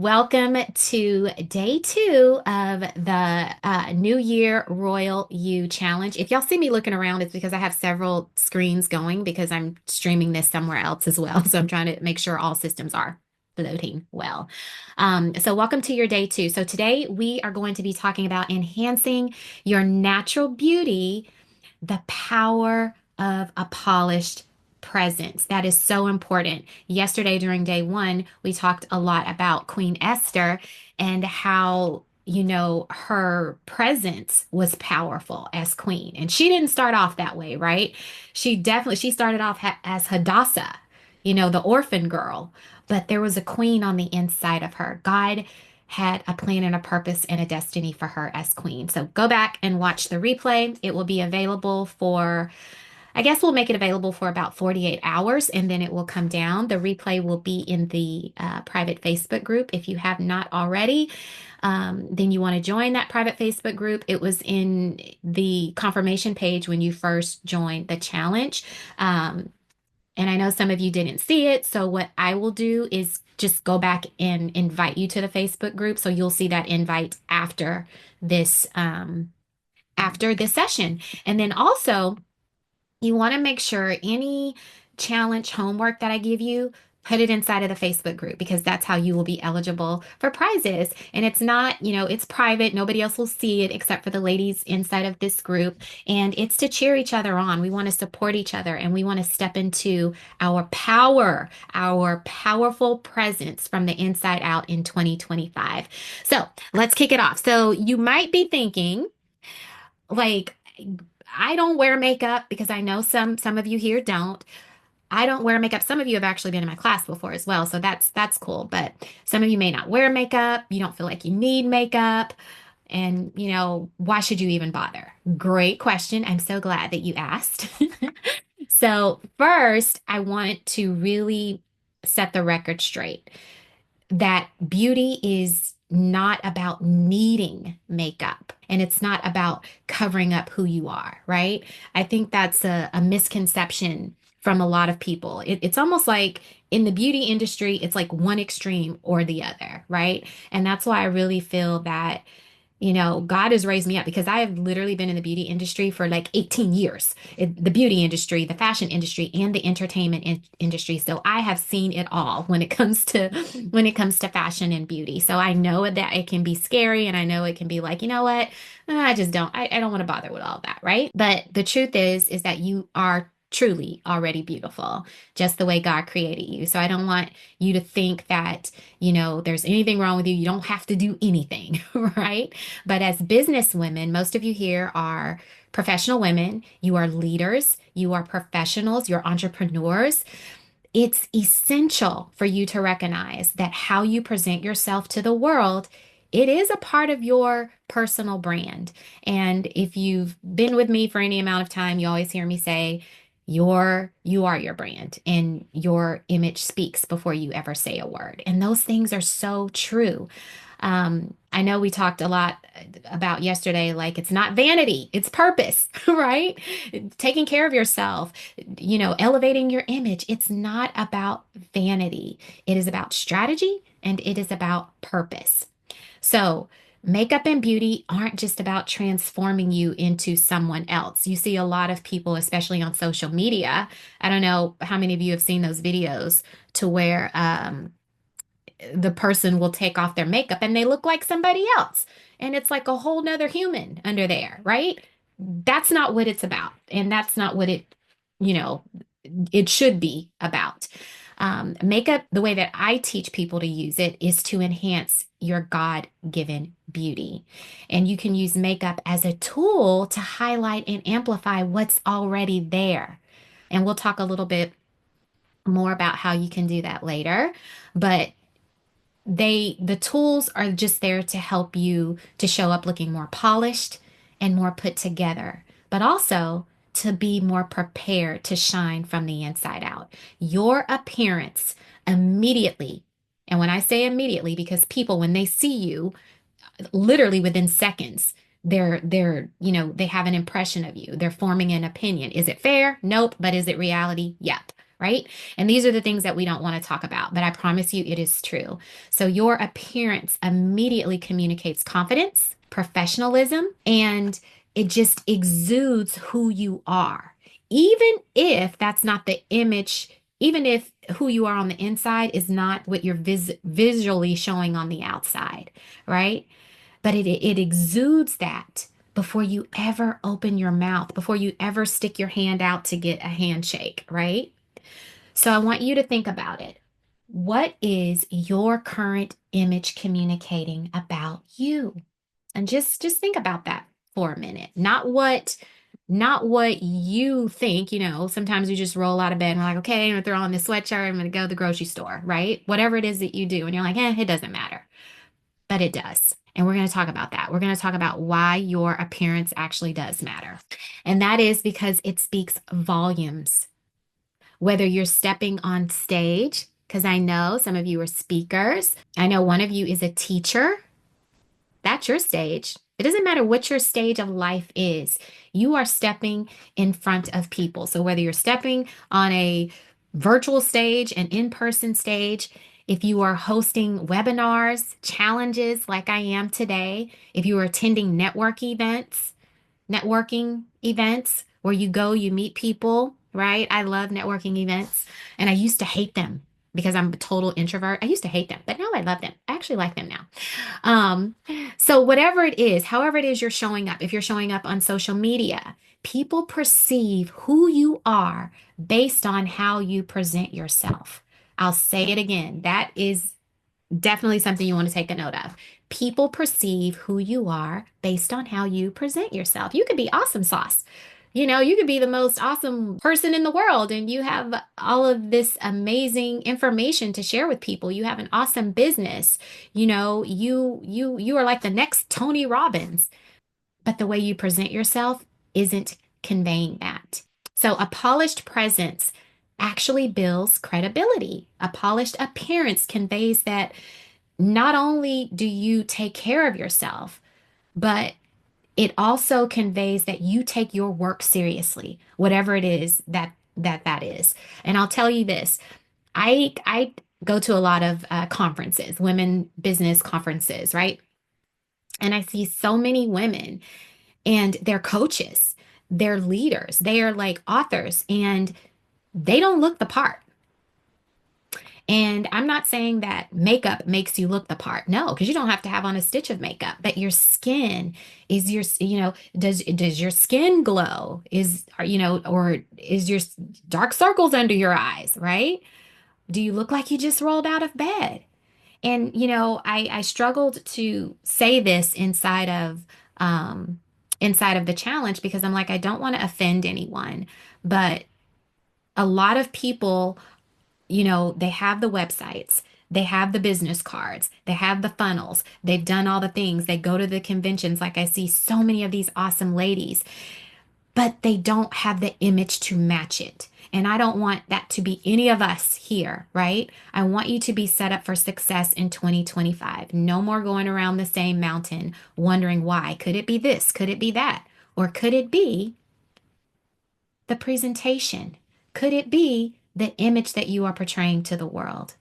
Welcome to day two of the New Year Royal You Challenge. If y'all see me looking around, it's because I have several screens going because I'm streaming this somewhere else as well. So I'm trying to make sure all systems are floating well. So welcome to your day two. So today we are going to be talking about enhancing your natural beauty, the power of a polished presence. That is so important. Yesterday, during day one, we talked a lot about Queen Esther and how, her presence was powerful as queen. And she didn't start off that way, right? She started off as Hadassah, the orphan girl, but there was a queen on the inside of her. God had a plan and a purpose and a destiny for her as queen. So go back and watch the replay. It will be available for, I guess we'll make it available for about 48 hours and then it will come down. The replay will be in the private Facebook group. If you have not already, then you want to join that private Facebook group. It was in the confirmation page when you first joined the challenge. And I know some of you didn't see it. So what I will do is just go back and invite you to the Facebook group. So you'll see that invite after this session. And then also you want to make sure any challenge homework that I give you, put it inside of the Facebook group because that's how you will be eligible for prizes. And it's not, it's private. Nobody else will see it except for the ladies inside of this group. And it's to cheer each other on. We want to support each other and we want to step into our power, our powerful presence from the inside out in 2025. So let's kick it off. So you might be thinking, like, I don't wear makeup because I know some of you here don't. I don't wear makeup. Some of you have actually been in my class before as well, so that's cool. But some of you may not wear makeup. You don't feel like you need makeup. And, why should you even bother? Great question. I'm so glad that you asked. So, first, I want to really set the record straight that beauty is not about needing makeup and it's not about covering up who you are, right? I think that's a misconception from a lot of people. It's almost like in the beauty industry, it's like one extreme or the other, right? And that's why I really feel that God has raised me up because I have literally been in the beauty industry for like 18 years. The beauty industry, the fashion industry, and the entertainment industry. So I have seen it all when it comes to fashion and beauty. So I know that it can be scary and I know it can be like, you know what? I don't want to bother with all that, right? But the truth is that you are truly already beautiful, just the way God created you. So I don't want you to think that, there's anything wrong with you. You don't have to do anything, right? But as business women, most of you here are professional women. You are leaders. You are professionals. You're entrepreneurs. It's essential for you to recognize that how you present yourself to the world, it is a part of your personal brand. And if you've been with me for any amount of time, you always hear me say, you are your brand and your image speaks before you ever say a word. And those things are so true. I know we talked a lot about yesterday, like it's not vanity, it's purpose, right? Taking care of yourself, elevating your image. It's not about vanity. It is about strategy and it is about purpose. So, makeup and beauty aren't just about transforming you into someone else. You see a lot of people, especially on social media. I don't know how many of you have seen those videos to where the person will take off their makeup and they look like somebody else. And it's like a whole nother human under there, right? That's not what it's about. And that's not what you know, it should be about. Makeup, the way that I teach people to use it is to enhance your God-given beauty. And you can use makeup as a tool to highlight and amplify what's already there. And we'll talk a little bit more about how you can do that later. But the tools are just there to help you to show up looking more polished and more put together, but also to be more prepared to shine from the inside out. Your appearance immediately, and when I say immediately, because people, when they see you, literally within seconds, they have an impression of you. They're forming an opinion. Is it fair? Nope. But is it reality? Yep. right? And these are the things that we don't want to talk about, but I promise you it is true. So your appearance immediately communicates confidence, professionalism, and it just exudes who you are. Even if that's not the image, even if who you are on the inside is not what you're visually showing on the outside, right? But it exudes that before you ever open your mouth, before you ever stick your hand out to get a handshake, right? So I want you to think about it. What is your current image communicating about you? And just think about that for a minute. Not what you think, sometimes you just roll out of bed and we're like, okay, I'm gonna throw on this sweatshirt, I'm gonna go to the grocery store, right? Whatever it is that you do, and you're like, it doesn't matter. But it does. And we're going to talk about that. We're going to talk about why your appearance actually does matter. And that is because it speaks volumes. Whether you're stepping on stage, because I know some of you are speakers, I know one of you is a teacher. That's your stage. It doesn't matter what your stage of life is. You are stepping in front of people. So whether you're stepping on a virtual stage, an in-person stage, if you are hosting webinars, challenges like I am today, if you are attending networking events where you go, you meet people, right? I love networking events and I used to hate them because I'm a total introvert. I used to hate them, but now I love them. I actually like them now. Um, so whatever it is, however it is you're showing up, if you're showing up on social media, people perceive who you are based on how you present yourself. I'll say it again. That is definitely something you want to take a note of. People perceive who you are based on how you present yourself. You could be awesome sauce. You could be the most awesome person in the world and you have all of this amazing information to share with people. You have an awesome business. You are like the next Tony Robbins, but the way you present yourself isn't conveying that. So a polished presence actually builds credibility. A polished appearance conveys that not only do you take care of yourself, but it also conveys that you take your work seriously, whatever it is that is. And I'll tell you this, I go to a lot of conferences, women business conferences, right? And I see so many women and they're coaches, they're leaders, they are like authors, and they don't look the part. And I'm not saying that makeup makes you look the part. No, because you don't have to have on a stitch of makeup, but your skin is does your skin glow? Or is your dark circles under your eyes, right? Do you look like you just rolled out of bed? And I struggled to say this inside of the challenge because I'm like, I don't want to offend anyone, but a lot of people, they have the websites, they have the business cards, they have the funnels, they've done all the things, they go to the conventions, like I see so many of these awesome ladies, but they don't have the image to match it. And I don't want that to be any of us here, right? I want you to be set up for success in 2025. No more going around the same mountain wondering why. Could it be this? Could it be that? Or could it be the presentation? Could it be the image that you are portraying to the world?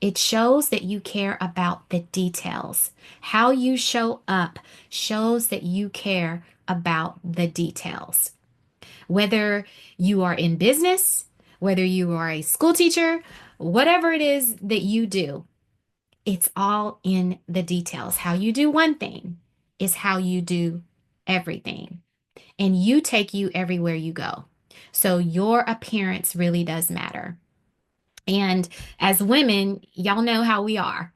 It shows that you care about the details. How you show up shows that you care about the details. Whether you are in business, whether you are a school teacher, whatever it is that you do, it's all in the details. How you do one thing is how you do everything. And you take you everywhere you go. So your appearance really does matter. And as women, y'all know how we are.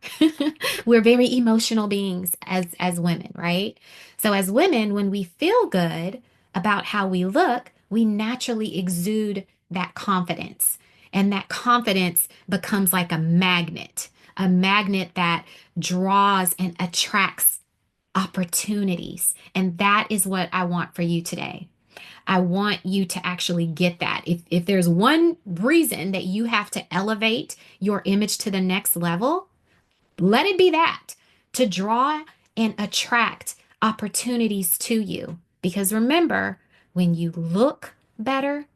We're very emotional beings as women, right? So as women, when we feel good about how we look, we naturally exude that confidence. And that confidence becomes like a magnet that draws and attracts opportunities. And that is what I want for you today. I want you to actually get that. If there's one reason that you have to elevate your image to the next level, let it be that to draw and attract opportunities to you. Because remember, when you look better,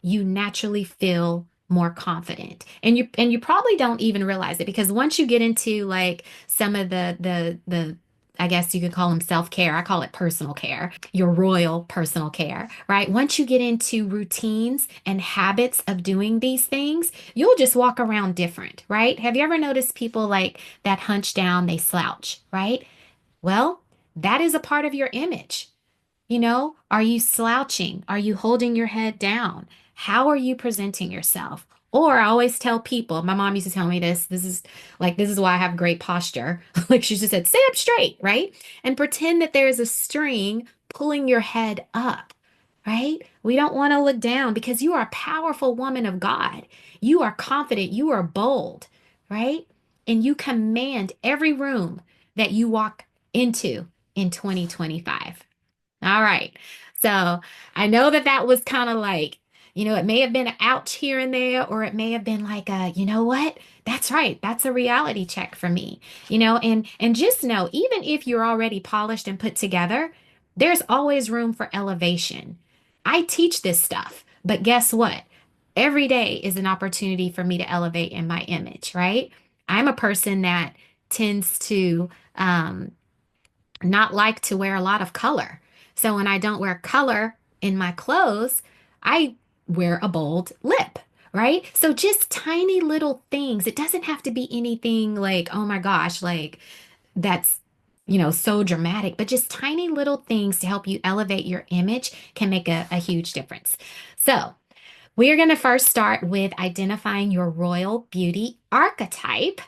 you naturally feel more confident. And you probably don't even realize it because once you get into like some of the I guess you could call them self-care. I call it personal care, your royal personal care, right? Once you get into routines and habits of doing these things, you'll just walk around different, right? Have you ever noticed people like that hunch down, they slouch, right? Well, that is a part of your image. Are you slouching? Are you holding your head down? How are you presenting yourself? Or I always tell people, my mom used to tell me this is why I have great posture. Like she just said, sit up straight, right? And pretend that there is a string pulling your head up, right? We don't want to look down because you are a powerful woman of God. You are confident, you are bold, right? And you command every room that you walk into in 2025. All right. So I know that that was kind of like, it may have been an ouch here and there, or it may have been like you know what? That's right. That's a reality check for me. And just know, even if you're already polished and put together, there's always room for elevation. I teach this stuff, but guess what? Every day is an opportunity for me to elevate in my image, right? I'm a person that tends to not like to wear a lot of color. So when I don't wear color in my clothes, I wear a bold lip, right? So just tiny little things. It doesn't have to be anything like, oh my gosh, like that's, so dramatic, but just tiny little things to help you elevate your image can make a huge difference. So we are going to first start with identifying your royal beauty archetype.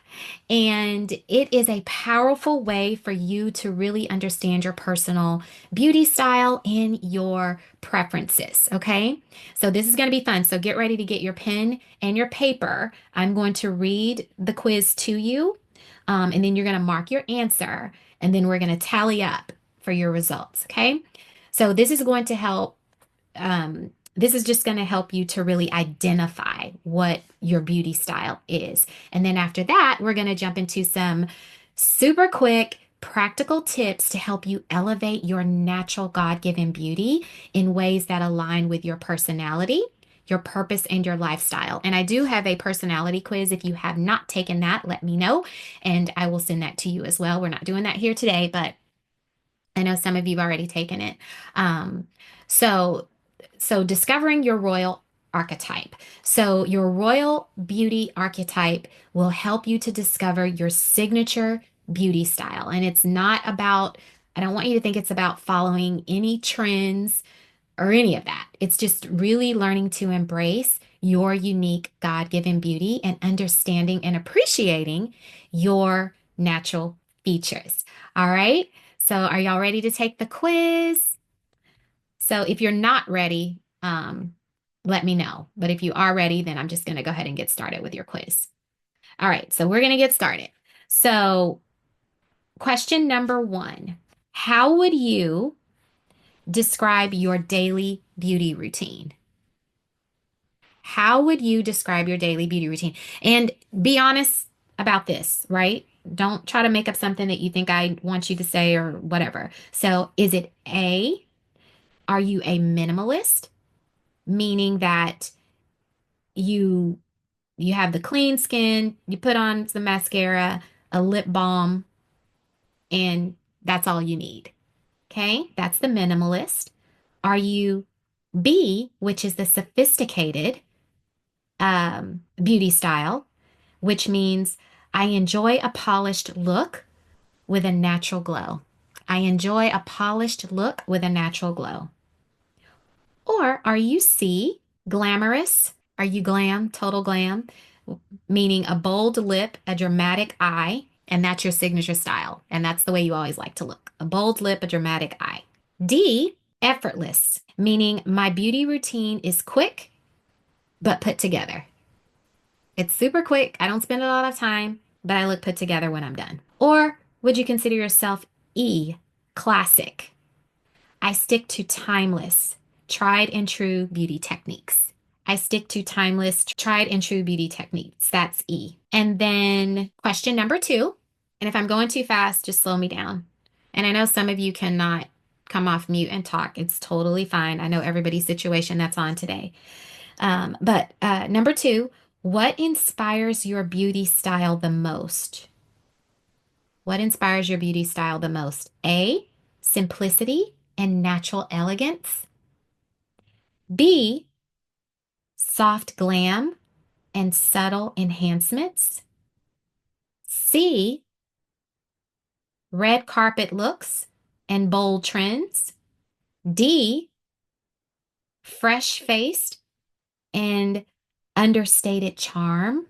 And it is a powerful way for you to really understand your personal beauty style and your preferences. Okay. So this is going to be fun. So get ready to get your pen and your paper. I'm going to read the quiz to you, and then you're going to mark your answer, and then we're going to tally up for your results. Okay. So this is just going to help you to really identify what your beauty style is. And then after that, we're going to jump into some super quick, practical tips to help you elevate your natural God-given beauty in ways that align with your personality, your purpose, and your lifestyle. And I do have a personality quiz. If you have not taken that, let me know, and I will send that to you as well. We're not doing that here today, but I know some of you have already taken it. Um, so, so discovering your royal archetype. So your royal beauty archetype will help you to discover your signature beauty style. And it's not about, I don't want you to think it's about following any trends or any of that. It's just really learning to embrace your unique God-given beauty and understanding and appreciating your natural features. All right. So are y'all ready to take the quiz? So if you're not ready, let me know. But if you are ready, then I'm just going to go ahead and get started with your quiz. All right. So we're going to get started. So question number 1, how would you describe your daily beauty routine? How would you describe your daily beauty routine? And be honest about this, right? Don't try to make up something that you think I want you to say or whatever. So, is it A, are you a minimalist, meaning that you you have the clean skin, you put on some mascara, a lip balm, and that's all you need. Okay? That's the minimalist. Are you B, which is the sophisticated beauty style, which means I enjoy a polished look with a natural glow. I enjoy a polished look with a natural glow. Or are you C, glamorous? Are you glam, total glam, meaning a bold lip, a dramatic eye, and that's your signature style. And that's the way you always like to look. A bold lip, a dramatic eye. D, effortless, meaning my beauty routine is quick but put together. It's super quick. I don't spend a lot of time, but I look put together when I'm done. Or would you consider yourself E, classic? I stick to timeless, tried and true beauty techniques. I stick to timeless, tried and true beauty techniques. That's E. And then question number 2. And if I'm going too fast, just slow me down. And I know some of you cannot come off mute and talk. It's totally fine. I know everybody's situation that's on today. But number two, what inspires your beauty style the most? What inspires your beauty style the most? A, simplicity and natural elegance. B, soft glam and subtle enhancements. C, red carpet looks and bold trends. D, fresh faced and understated charm.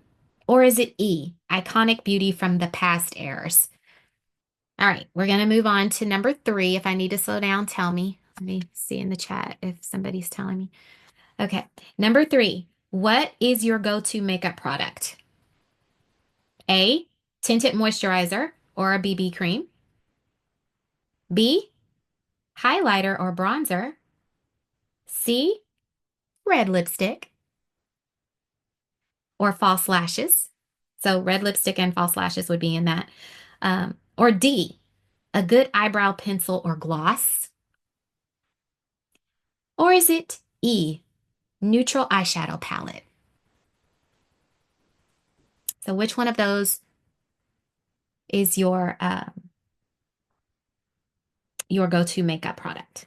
Or is it E, iconic beauty from the past eras? All right, we're going to move on to number three. If I need to slow down, tell me. Let me see in the chat if somebody's telling me. Okay, number three, what is your go-to makeup product? A, tinted moisturizer or a BB cream. B, highlighter or bronzer. C, red lipstick or false lashes. So red lipstick and false lashes would be in that. Or D, a good eyebrow pencil or gloss. Or is it E, neutral eyeshadow palette? So which one of those is your go-to makeup product?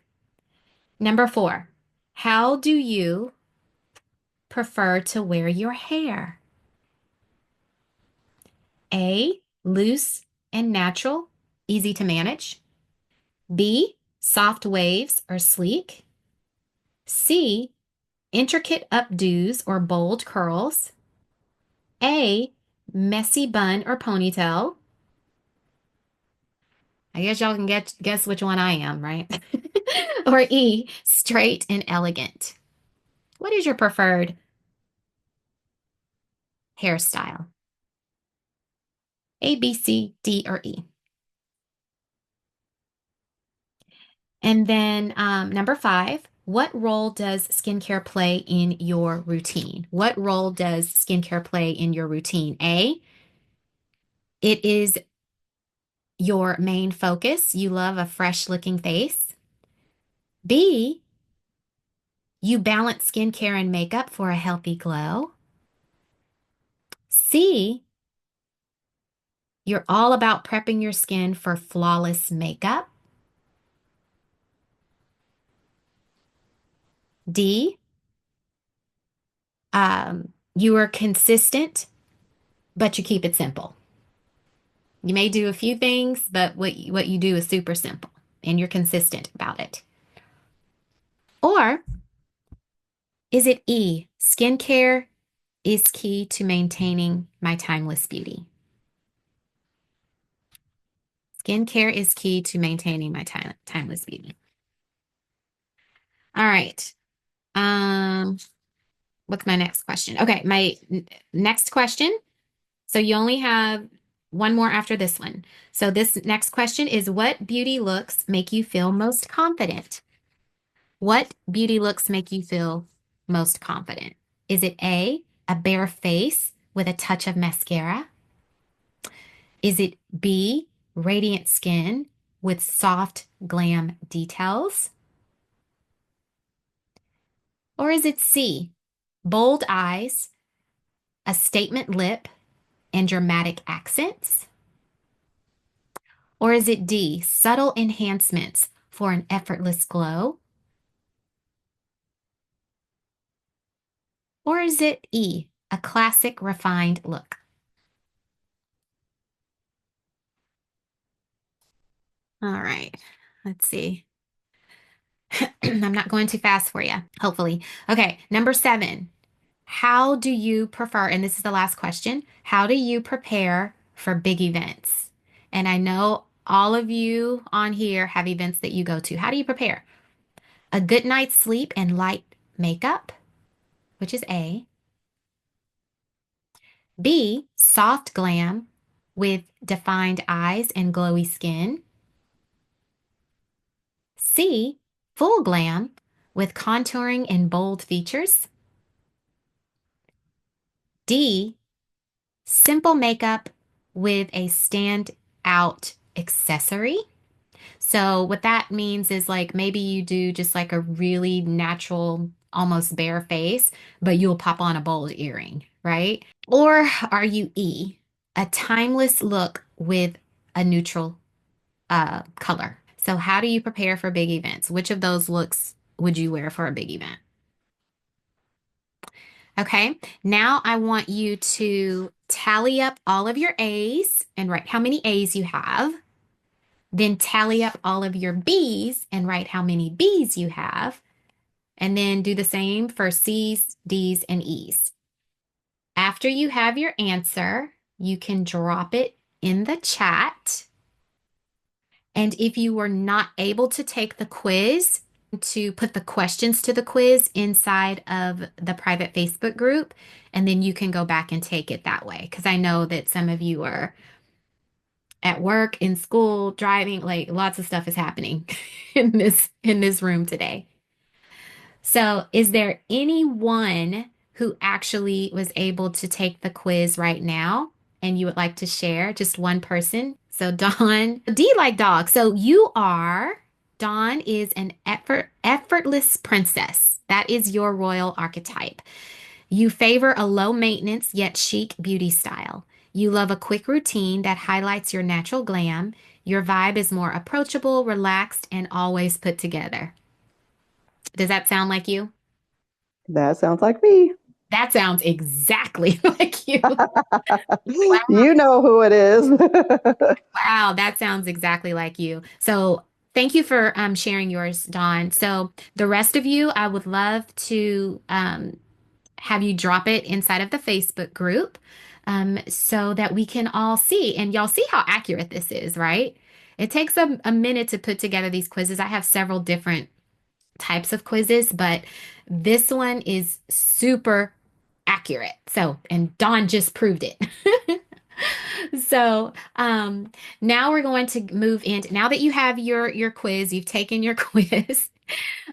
Number four, how do you prefer to wear your hair? A, loose and natural, easy to manage. B, soft waves or sleek. C, intricate updos or bold curls. A, messy bun or ponytail. I guess y'all can guess which one I am, right? Or E, straight and elegant. What is your preferred hairstyle? A, B, C, D, or E? And then number five, what role does skincare play in your routine? What role does skincare play in your routine? A, it is your main focus. You love a fresh looking face. B, you balance skincare and makeup for a healthy glow. C, you're all about prepping your skin for flawless makeup. D, you are consistent, but you keep it simple. You may do a few things, but what you do is super simple and you're consistent about it. Or is it E, skincare is key to maintaining my timeless beauty? Skincare is key to maintaining my timeless beauty. All right. Um, what's my next question? Okay, my next question. So you only have one more after this one. So this next question is, what beauty looks make you feel most confident? What beauty looks make you feel most confident? Is it a bare face with a touch of mascara? Is it B, radiant skin with soft glam details? Or is it C, bold eyes, a statement lip, and dramatic accents? Or is it D, subtle enhancements for an effortless glow? Or is it E, a classic refined look? All right, let's see. I'm not going too fast for you, hopefully. Okay, number seven. How do you prefer, and this is the last question, how do you prepare for big events? And I know all of you on here have events that you go to. How do you prepare? A good night's sleep and light makeup, which is A. B, soft glam with defined eyes and glowy skin. C, full glam with contouring and bold features. D, simple makeup with a standout accessory. So what that means is like maybe you do just like a really natural almost bare face, but you'll pop on a bold earring, right? Or are you E, a timeless look with a neutral color? So, how do you prepare for big events? Which of those looks would you wear for a big event? Okay, now I want you to tally up all of your A's and write how many A's you have. Then tally up all of your B's and write how many B's you have. And then do the same for C's, D's, and E's. After you have your answer, you can drop it in the chat. And if you were not able to take the quiz, to put the questions to the quiz inside of the private Facebook group, and then you can go back and take it that way. Because I know that some of you are at work, in school, driving, like lots of stuff is happening in this room today. So, is there anyone who actually was able to take the quiz right now and you would like to share? Just one person. So, Dawn, D like dog. So, Dawn is an effortless princess. That is your royal archetype. You favor a low maintenance yet chic beauty style. You love a quick routine that highlights your natural glam. Your vibe is more approachable, relaxed, and always put together. Does that sound like you? That sounds like me. That sounds exactly like you. You know who it is. Wow, that sounds exactly like you. So thank you for sharing yours, Dawn. So the rest of you, I would love to have you drop it inside of the Facebook group so that we can all see. And y'all see how accurate this is, right? It takes a minute to put together these quizzes. I have several different types of quizzes, but this one is super accurate. So, and Dawn just proved it. So, now we're going to move into, now that you have your quiz, you've taken your quiz,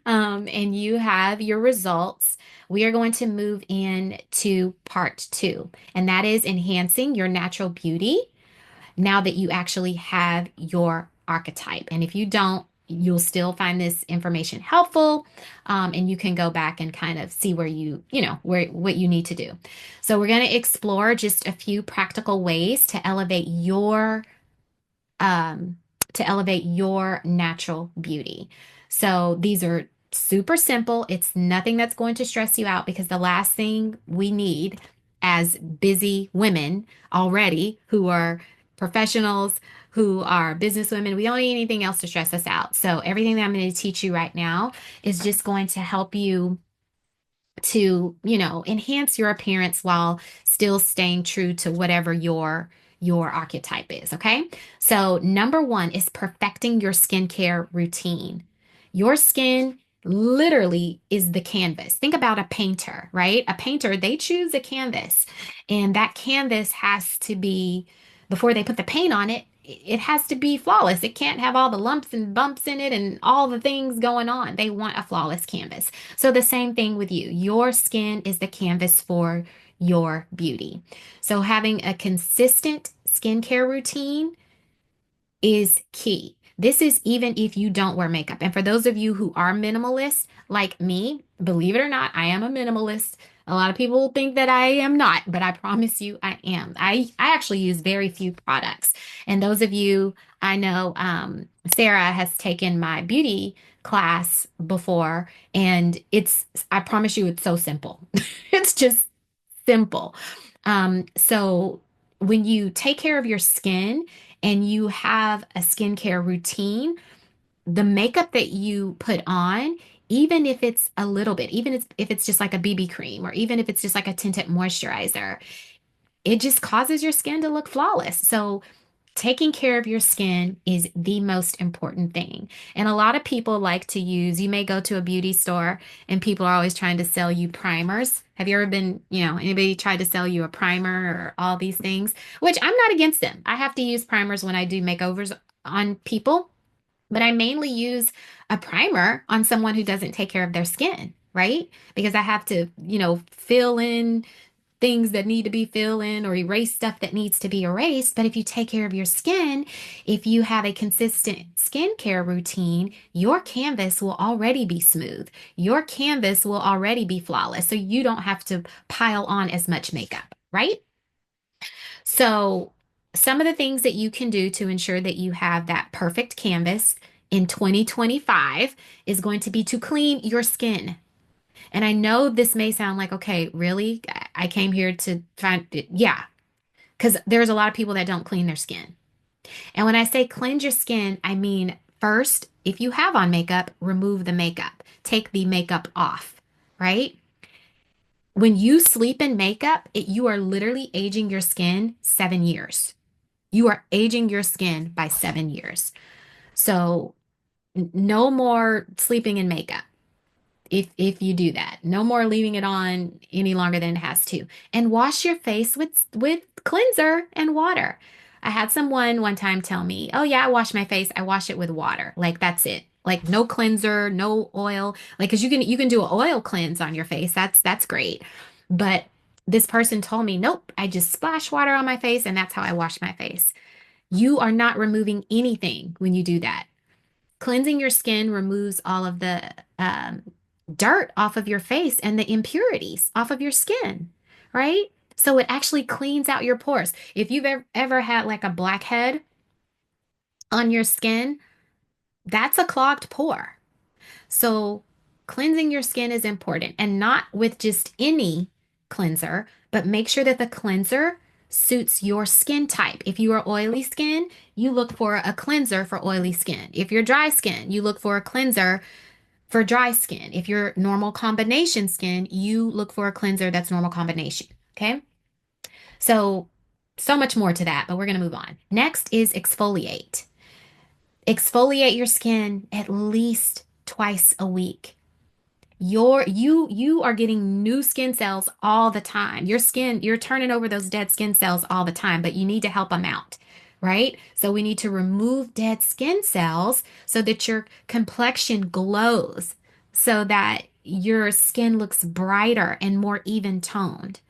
and you have your results, we are going to move into part two, and that is enhancing your natural beauty now that you actually have your archetype. And if you don't, you'll still find this information helpful, and you can go back and kind of see where where what you need to do. So we're going to explore just a few practical ways um, to elevate your natural beauty. So these are super simple. It's nothing that's going to stress you out because the last thing we need as busy women already who are professionals, who are business women, we don't need anything else to stress us out. So everything that I'm going to teach you right now is just going to help you to, enhance your appearance while still staying true to whatever your archetype is, okay? So, number 1 is perfecting your skincare routine. Your skin literally is the canvas. Think about a painter, right? A painter, they choose a canvas, and that canvas has to be, before they put the paint on it, it has to be flawless. It can't have all the lumps and bumps in it and all the things going on. They want a flawless canvas. So the same thing with you. Your skin is the canvas for your beauty. So having a consistent skincare routine is key. This is even if you don't wear makeup. And for those of you who are minimalists like me, believe it or not, I am a minimalist. A lot of people think that I am not, but I promise you I am. I actually use very few products. And those of you, I know Sarah has taken my beauty class before, and I promise you, it's so simple. It's just simple. So when you take care of your skin and you have a skincare routine, the makeup that you put on, even if it's a little bit, even if it's just like a BB cream, or even if it's just like a tinted moisturizer, it just causes your skin to look flawless. So taking care of your skin is the most important thing. And a lot of people like to use, you may go to a beauty store and people are always trying to sell you primers. Have you ever been, anybody tried to sell you a primer or all these things? Which I'm not against them. I have to use primers when I do makeovers on people, but I mainly use a primer on someone who doesn't take care of their skin, right? Because I have to, fill in things that need to be filled in or erase stuff that needs to be erased. But if you take care of your skin, if you have a consistent skincare routine, your canvas will already be smooth. Your canvas will already be flawless. So you don't have to pile on as much makeup, right? So, some of the things that you can do to ensure that you have that perfect canvas in 2025 is going to be to clean your skin. And I know this may sound like, okay, really? I came here to find it. Yeah, because there's a lot of people that don't clean their skin. And when I say cleanse your skin, I mean first, if you have on makeup, remove the makeup, take the makeup off, right? When you sleep in makeup, you are literally aging your skin 7 years. You are aging your skin by 7 years. So no more sleeping in makeup. If you do that, no more leaving it on any longer than it has to. And wash your face with cleanser and water. I had someone one time tell me, "Oh yeah, I wash my face. I wash it with water. Like that's it. Like no cleanser, no oil. Like cuz you can do an oil cleanse on your face. That's great." But this person told me, "Nope, I just splash water on my face and that's how I wash my face." You are not removing anything when you do that. Cleansing your skin removes all of the um, dirt off of your face and the impurities off of your skin, right? So it actually cleans out your pores. If you've ever had like a blackhead on your skin, that's a clogged pore. So cleansing your skin is important and not with just any cleanser, but make sure that the cleanser suits your skin type. If you are oily skin, you look for a cleanser for oily skin. If you're dry skin, you look for a cleanser for dry skin. If you're normal combination skin, you look for a cleanser that's normal combination. Okay. So, so much more to that, but we're going to move on. Next is exfoliate. Exfoliate your skin at least twice a week. You are getting new skin cells all the time. Your skin, you're turning over those dead skin cells all the time, but you need to help them out, right? So we need to remove dead skin cells so that your complexion glows, so that your skin looks brighter and more even toned.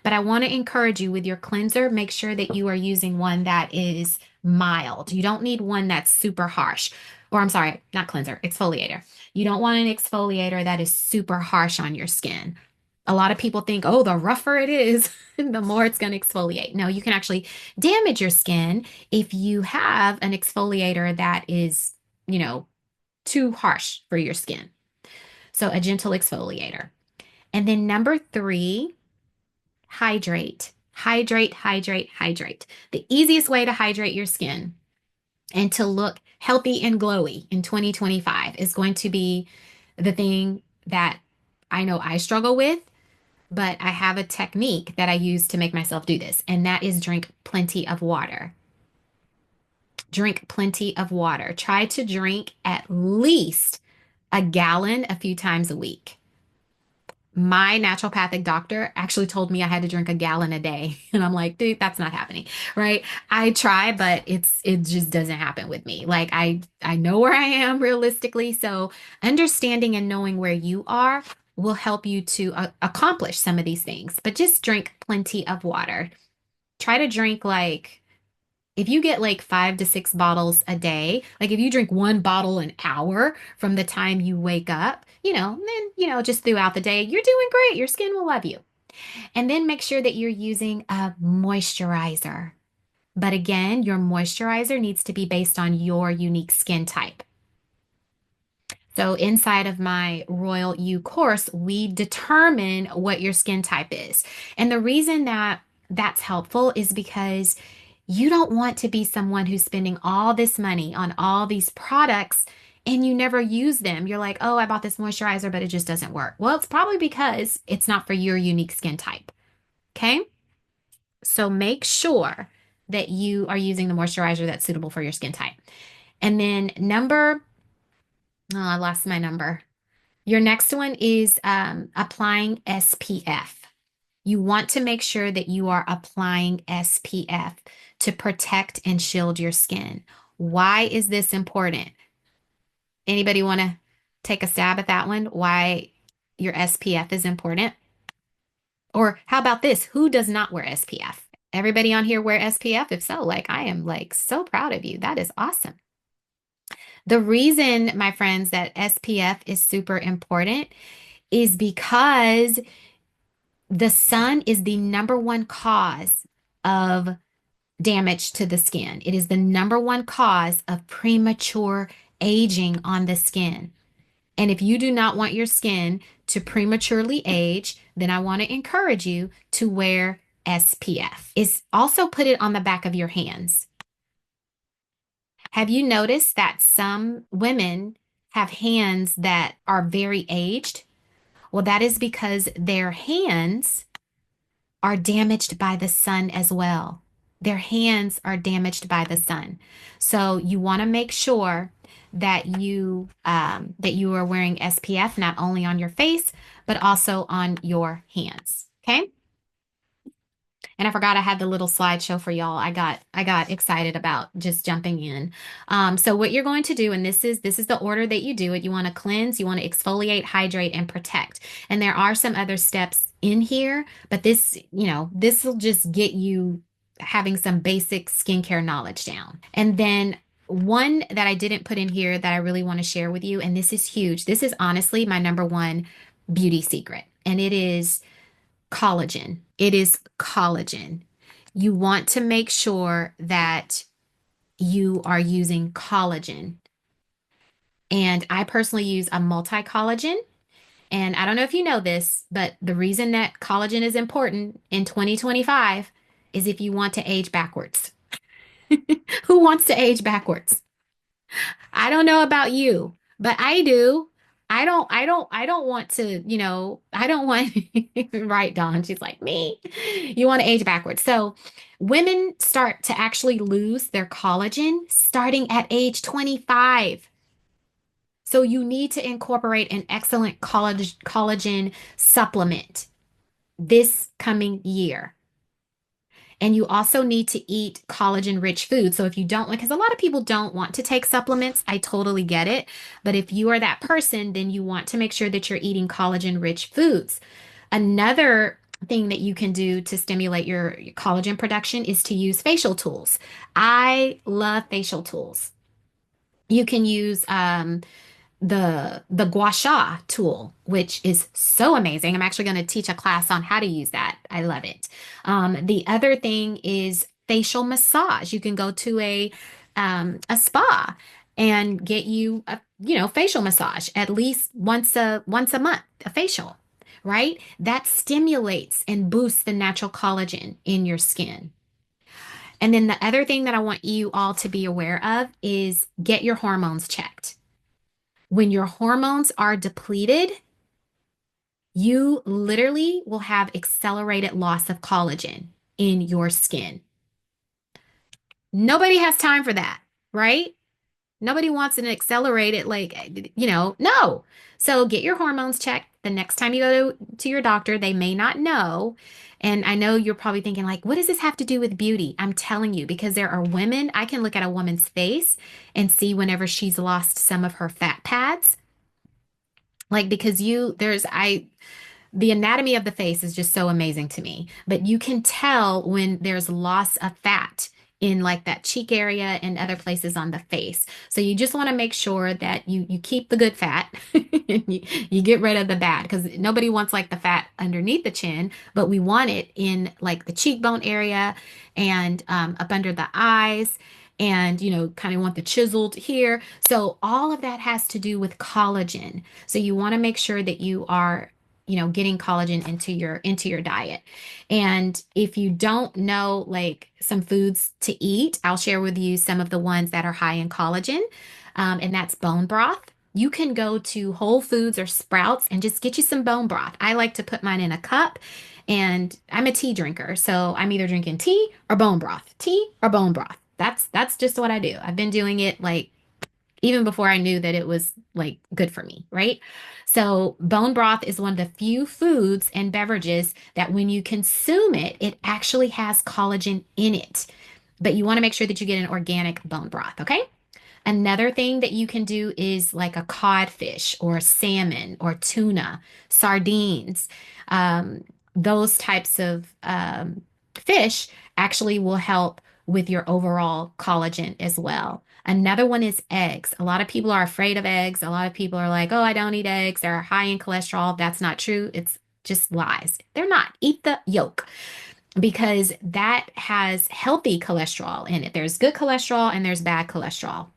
But I want to encourage you with your cleanser, make sure that you are using one that is mild. You don't need one that's super harsh. Or I'm sorry, not cleanser, exfoliator. You don't want an exfoliator that is super harsh on your skin. A lot of people think, oh, the rougher it is, the more it's going to exfoliate. No, you can actually damage your skin if you have an exfoliator that is, you know, too harsh for your skin. So a gentle exfoliator. And then number three, hydrate. Hydrate, hydrate, hydrate. The easiest way to hydrate your skin and to look healthy and glowy in 2025 is going to be the thing that I know I struggle with, but I have a technique that I use to make myself do this, and that is drink plenty of water. Drink plenty of water. Try to drink at least a gallon a few times a week. My naturopathic doctor actually told me I had to drink a gallon a day. And I'm like, dude, that's not happening, right? I try, but it just doesn't happen with me. Like I know where I am realistically. So understanding and knowing where you are will help you to accomplish some of these things. But just drink plenty of water. Try to drink like if you get like 5 to 6 bottles a day, like if you drink one bottle an hour from the time you wake up, then, just throughout the day, you're doing great. Your skin will love you. And then make sure that you're using a moisturizer. But again, your moisturizer needs to be based on your unique skin type. So inside of my Royal You course, we determine what your skin type is. And the reason that that's helpful is because you don't want to be someone who's spending all this money on all these products and you never use them. You're like, oh, I bought this moisturizer, but it just doesn't work. Well, it's probably because it's not for your unique skin type. Okay. So make sure that you are using the moisturizer that's suitable for your skin type. And then oh, I lost my number. Your next one is applying SPF. You want to make sure that you are applying SPF to protect and shield your skin. Why is this important? Anybody want to take a stab at that one? Why your SPF is important? Or how about this? Who does not wear SPF? Everybody on here wear SPF? If so, like I am like so proud of you. That is awesome. The reason, my friends, that SPF is super important is because the sun is the number one cause of damage to the skin. It is the number one cause of premature aging on the skin. And if you do not want your skin to prematurely age, then I want to encourage you to wear SPF. It's also put it on the back of your hands. Have you noticed that some women have hands that are very aged? Well, that is because their hands are damaged by the sun as well. Their hands are damaged by the sun. So you want to make sure that you are wearing SPF not only on your face, but also on your hands. Okay. And I forgot I had the little slideshow for y'all. I got excited about just jumping in. So what you're going to do, and this is the order that you do it. You want to cleanse, you want to exfoliate, hydrate, and protect. And there are some other steps in here, but this will just get you having some basic skincare knowledge down. And then one that I didn't put in here that I really want to share with you, and this is huge. This is honestly my number one beauty secret, and it is collagen. It is collagen. You want to make sure that you are using collagen. And I personally use a multi collagen. And I don't know if you know this, but the reason that collagen is important in 2025 is if you want to age backwards. Who wants to age backwards? I don't know about you, but I do. I don't want to, I don't want, right, Dawn? She's like, me. You want to age backwards. So women start to actually lose their collagen starting at age 25. So you need to incorporate an excellent collagen supplement this coming year. And you also need to eat collagen rich food. So if you don't, because a lot of people don't want to take supplements, I totally get it. But if you are that person, then you want to make sure that you're eating collagen rich foods. Another thing that you can do to stimulate your collagen production is to use facial tools. I love facial tools. You can use the gua sha tool, which is so amazing. I'm actually going to teach a class on how to use that. I love it. The other thing is facial massage. You can go to a spa and get you a facial massage at least once a month, a facial, right? That stimulates and boosts the natural collagen in your skin. And then the other thing that I want you all to be aware of is get your hormones checked. When your hormones are depleted, you literally will have accelerated loss of collagen in your skin. Nobody has time for that, right? Nobody wants an accelerated, no. So get your hormones checked. The next time you go to your doctor, they may not know. And I know you're probably thinking, like, what does this have to do with beauty? I'm telling you, because there are women, I can look at a woman's face and see whenever she's lost some of her fat pads. Like, because the anatomy of the face is just so amazing to me. But you can tell when there's loss of fat in like that cheek area and other places on the face. So you just want to make sure that you keep the good fat and you get rid of the bad because nobody wants like the fat underneath the chin, but we want it in like the cheekbone area and up under the eyes. And, kind of want the chiseled here. So all of that has to do with collagen. So you want to make sure that you are getting collagen into your diet. And if you don't know like some foods to eat, I'll share with you some of the ones that are high in collagen. And that's bone broth. You can go to Whole Foods or Sprouts and just get you some bone broth. I like to put mine in a cup and I'm a tea drinker. So I'm either drinking tea or bone broth, tea or bone broth. That's just what I do. I've been doing it like even before I knew that it was like good for me, right? So, bone broth is one of the few foods and beverages that when you consume it, it actually has collagen in it. But you want to make sure that you get an organic bone broth, okay? Another thing that you can do is like a codfish or salmon or tuna, sardines. those types of fish actually will help with your overall collagen as well. Another one is eggs. A lot of people are afraid of eggs. A lot of people are like, oh, I don't eat eggs. They're high in cholesterol. That's not true. It's just lies. They're not. Eat the yolk because that has healthy cholesterol in it. There's good cholesterol and there's bad cholesterol.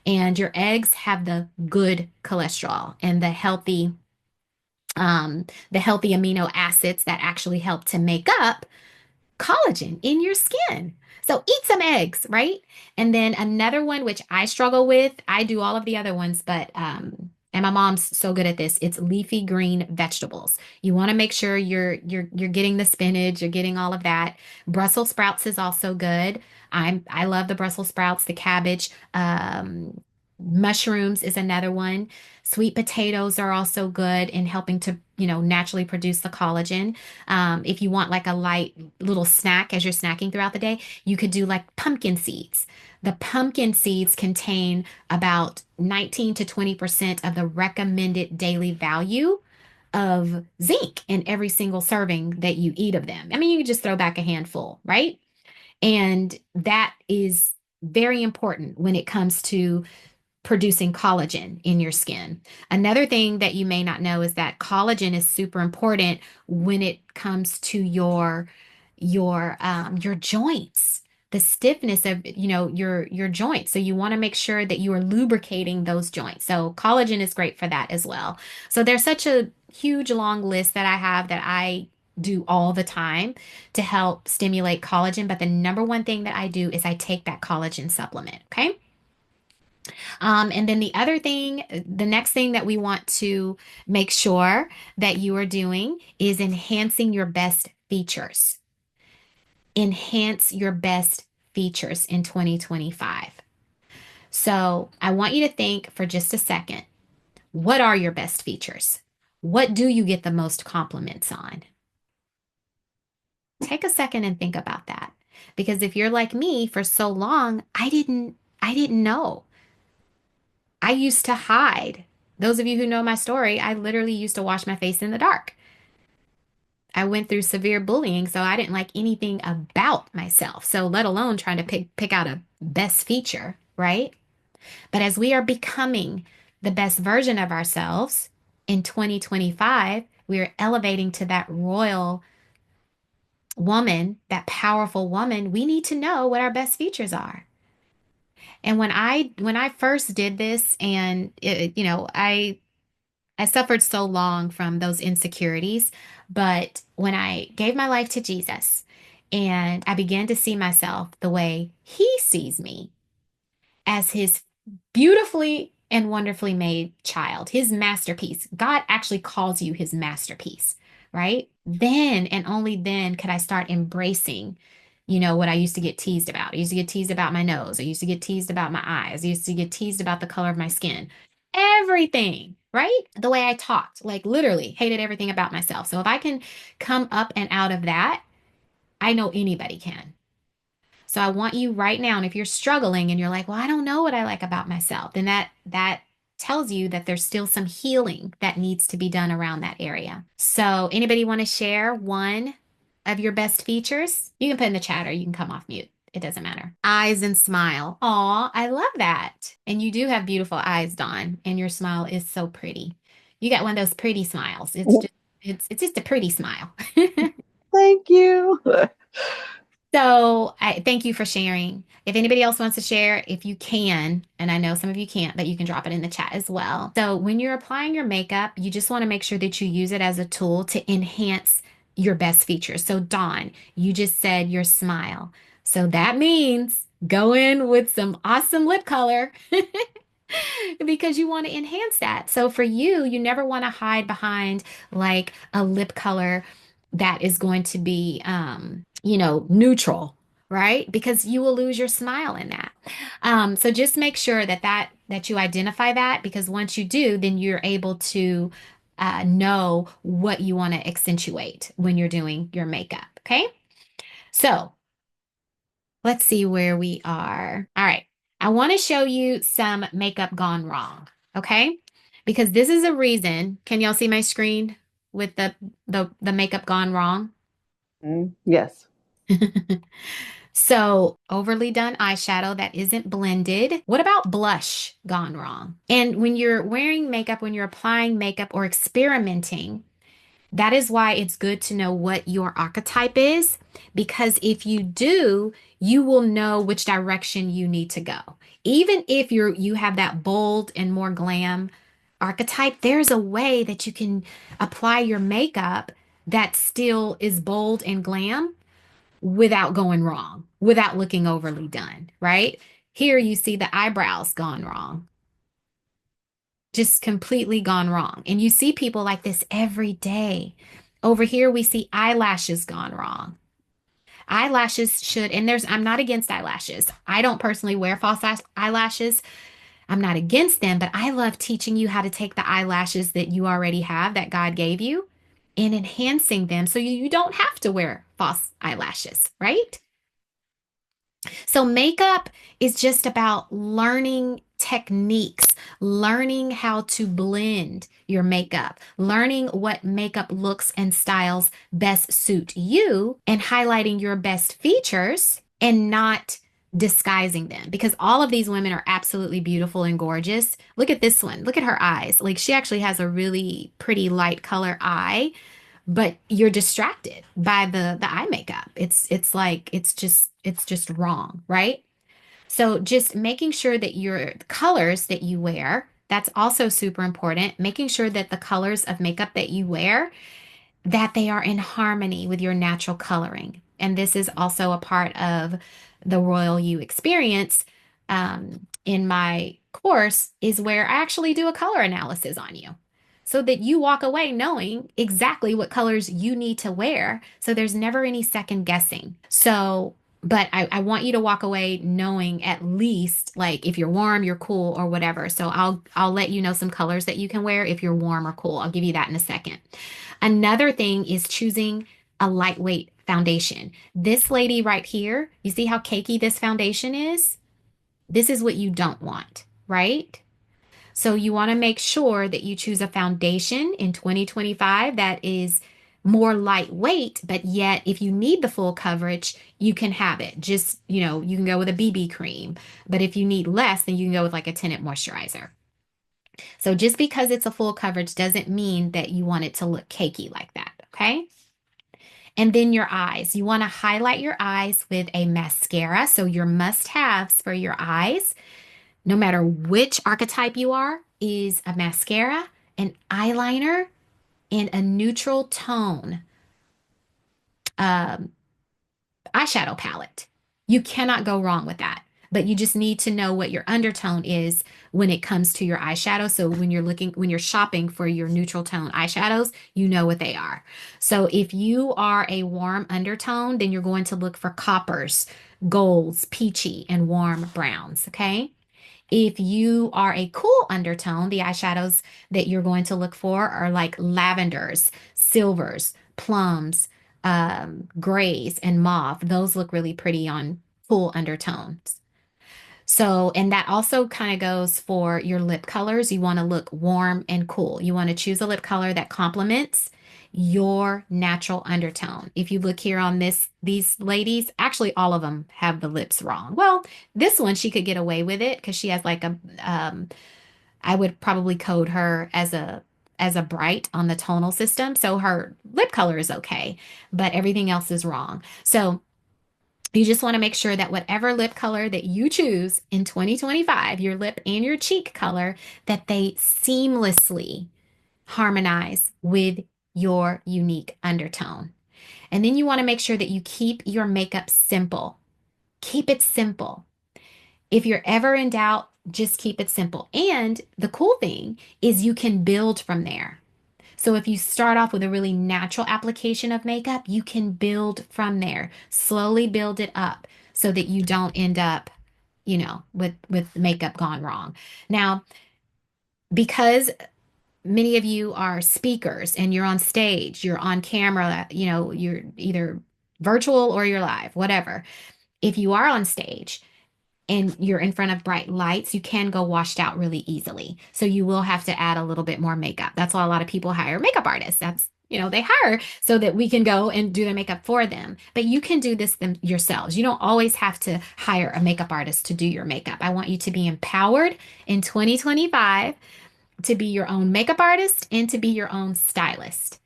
And your eggs have the good cholesterol and the healthy amino acids that actually help to make up collagen in your skin. So eat some eggs, right? And then another one which I struggle with, I do all of the other ones, but and my mom's so good at this. It's leafy green vegetables. You want to make sure you're getting the spinach, you're getting all of that. Brussels sprouts is also good. I love the Brussels sprouts, the cabbage, mushrooms is another one. Sweet potatoes are also good in helping to, naturally produce the collagen. If you want like a light little snack as you're snacking throughout the day, you could do like pumpkin seeds. The pumpkin seeds contain about 19 to 20% of the recommended daily value of zinc in every single serving that you eat of them. I mean, you could just throw back a handful, right? And that is very important when it comes to producing collagen in your skin. Another thing that you may not know is that collagen is super important when it comes to your joints, the stiffness of your joints. So you want to make sure that you are lubricating those joints. So collagen is great for that as well. So there's such a huge long list that I have that I do all the time to help stimulate collagen. But the number one thing that I do is I take that collagen supplement. Okay. And then the next thing that we want to make sure that you are doing is enhancing your best features. Enhance your best features in 2025. So I want you to think for just a second. What are your best features? What do you get the most compliments on? Take a second and think about that. Because if you're like me for so long, I didn't know. I used to hide. Those of you who know my story, I literally used to wash my face in the dark. I went through severe bullying, so I didn't like anything about myself. So let alone trying to pick out a best feature, right? But as we are becoming the best version of ourselves in 2025, we are elevating to that royal woman, that powerful woman. We need to know what our best features are. And when I first did this and I suffered so long from those insecurities, but when I gave my life to Jesus and I began to see myself the way he sees me as his beautifully and wonderfully made child, his masterpiece. God actually calls you his masterpiece, right? Then and only then could I start embracing, what I used to get teased about. I used to get teased about my nose. I used to get teased about my eyes. I used to get teased about the color of my skin. Everything, right? The way I talked, like literally hated everything about myself. So if I can come up and out of that, I know anybody can. So I want you right now, and if you're struggling and you're like, well, I don't know what I like about myself, then that tells you that there's still some healing that needs to be done around that area. So anybody want to share one of your best features? You can put in the chat or you can come off mute. It doesn't matter. Eyes and smile. Aw, I love that. And you do have beautiful eyes, Dawn, and your smile is so pretty. You got one of those pretty smiles. It's just a pretty smile. Thank you. So I thank you for sharing. If anybody else wants to share, if you can, and I know some of you can't, but you can drop it in the chat as well. So when you're applying your makeup, you just want to make sure that you use it as a tool to enhance your best features. So Dawn, you just said your smile. So that means go in with some awesome lip color because you want to enhance that. So for you, you never want to hide behind like a lip color that is going to be neutral, right? Because you will lose your smile in that. So just make sure that you identify that because once you do, then you're able to know what you want to accentuate when you're doing your makeup. Okay. So let's see where we are. All right. I want to show you some makeup gone wrong. Okay. Because this is a reason. Can y'all see my screen? with the makeup gone wrong? Yes. So, overly done eyeshadow that isn't blended. What about blush gone wrong? And when you're wearing makeup, when you're applying makeup or experimenting, that is why it's good to know what your archetype is, because if you do, you will know which direction you need to go. Even if you have that bold and more glam archetype, there's a way that you can apply your makeup that still is bold and glam without going wrong, without looking overly done, right? Here you see the eyebrows gone wrong, just completely gone wrong. And you see people like this every day. Over here, we see eyelashes gone wrong. Eyelashes should, and I'm not against eyelashes. I don't personally wear false eyelashes. I'm not against them, but I love teaching you how to take the eyelashes that you already have, that God gave you, and enhancing them so you don't have to wear false eyelashes, right? So, makeup is just about learning techniques, learning how to blend your makeup, learning what makeup looks and styles best suit you, and highlighting your best features and not disguising them, because all of these women are absolutely beautiful and gorgeous. Look at this one. Look at her eyes. Like, she actually has a really pretty light color eye, but you're distracted by the eye makeup. It's like it's just wrong, right? So just making sure that your colors that you wear, that's also super important. Making sure that the colors of makeup that you wear, that they are in harmony with your natural coloring. And this is also a part of the Royal You experience in my course, is where I actually do a color analysis on you so that you walk away knowing exactly what colors you need to wear. So there's never any second guessing. So, but I want you to walk away knowing at least like if you're warm, you're cool, or whatever. So I'll let you know some colors that you can wear if you're warm or cool. I'll give you that in a second. Another thing is choosing a lightweight foundation. This lady right here, you see how cakey this foundation is? This is what you don't want, right? So you want to make sure that you choose a foundation in 2025 that is more lightweight, but yet if you need the full coverage, you can have it. Just, you can go with a BB cream, but if you need less, then you can go with like a tinted moisturizer. So just because it's a full coverage doesn't mean that you want it to look cakey like that, okay? And then your eyes. You want to highlight your eyes with a mascara. So your must-haves for your eyes, no matter which archetype you are, is a mascara, an eyeliner, and a neutral tone um, eyeshadow palette. You cannot go wrong with that. But you just need to know what your undertone is when it comes to your eyeshadow. So when you're shopping for your neutral tone eyeshadows, you know what they are. So if you are a warm undertone, then you're going to look for coppers, golds, peachy, and warm browns. Okay. If you are a cool undertone, the eyeshadows that you're going to look for are like lavenders, silvers, plums, grays, and mauve. Those look really pretty on cool undertones. So, and that also kind of goes for your lip colors. You want to look warm and cool. You want to choose a lip color that complements your natural undertone. If you look here on these ladies, actually all of them have the lips wrong. Well, this one she could get away with it because she has like I would probably code her as a bright on the tonal system. So her lip color is okay, but everything else is wrong. So you just want to make sure that whatever lip color that you choose in 2025, your lip and your cheek color, that they seamlessly harmonize with your unique undertone. And then you want to make sure that you keep your makeup simple. Keep it simple. If you're ever in doubt, just keep it simple. And the cool thing is you can build from there. So if you start off with a really natural application of makeup, you can build from there. Slowly build it up so that you don't end up, with makeup gone wrong. Now, because many of you are speakers and you're on stage, you're on camera, you're either virtual or you're live, whatever. If you are on stage, and you're in front of bright lights, you can go washed out really easily. So you will have to add a little bit more makeup. That's why a lot of people hire makeup artists. they hire so that we can go and do their makeup for them. But you can do this them yourselves. You don't always have to hire a makeup artist to do your makeup. I want you to be empowered in 2025 to be your own makeup artist and to be your own stylist.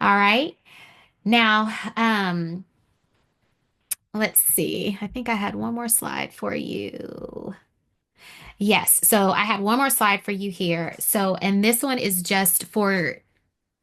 All right. Now, let's see. I think I had one more slide for you. Yes. So I had one more slide for you here. So, and this one is just for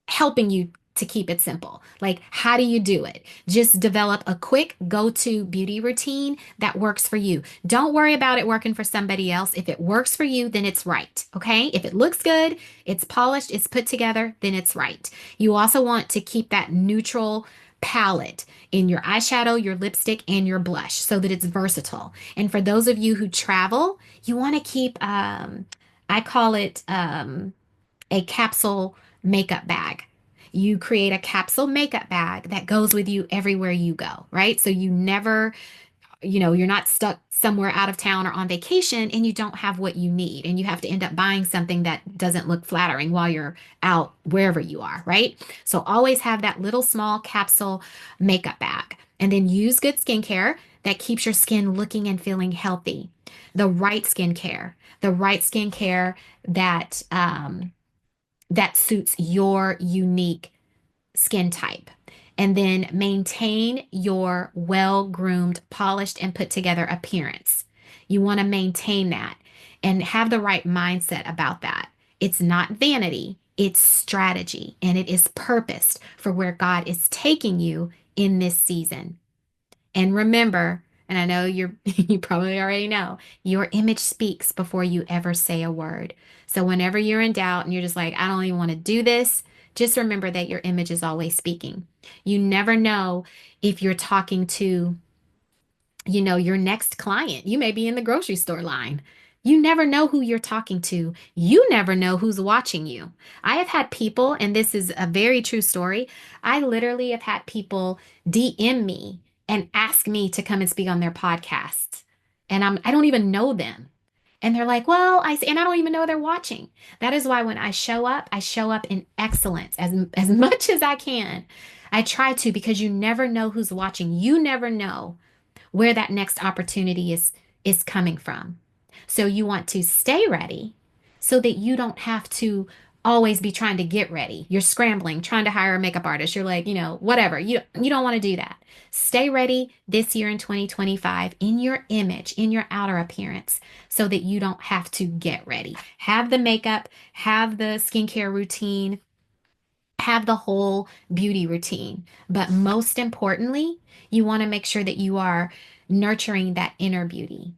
helping you to keep it simple. Like, how do you do it? Just develop a quick go-to beauty routine that works for you. Don't worry about it working for somebody else. If it works for you, then it's right. Okay. If it looks good, it's polished, it's put together, then it's right. You also want to keep that neutral palette in your eyeshadow, your lipstick, and your blush so that it's versatile. And for those of you who travel, you want to keep, I call it, a capsule makeup bag. You create a capsule makeup bag that goes with you everywhere you go, right? So you never, you're not stuck somewhere out of town or on vacation and you don't have what you need and you have to end up buying something that doesn't look flattering while you're out wherever you are, right? So always have that little small capsule makeup bag and then use good skincare that keeps your skin looking and feeling healthy. The right skincare that that suits your unique skin type. And then maintain your well groomed, polished, and put together appearance. You want to maintain that and have the right mindset about that. It's not vanity, it's strategy, and it is purposed for where God is taking you in this season. And remember, and I know you probably already know, your image speaks before you ever say a word. So whenever you're in doubt and you're just like, I don't even want to do this, just remember that your image is always speaking. You never know if you're talking to your next client. You may be in the grocery store line. You never know who you're talking to. You never know who's watching you. I have had people, and this is a very true story. I literally have had people DM me and ask me to come and speak on their podcasts. And I don't even know them. And they're like, well, and I don't even know they're watching. That is why when I show up in excellence as much as I can. I try to because you never know who's watching. You never know where that next opportunity is coming from. So you want to stay ready so that you don't have to always be trying to get ready. You're scrambling, trying to hire a makeup artist. You're like, whatever. You don't want to do that. Stay ready this year in 2025 in your image, in your outer appearance so that you don't have to get ready. Have the makeup, have the skincare routine, have the whole beauty routine. But most importantly, you want to make sure that you are nurturing that inner beauty.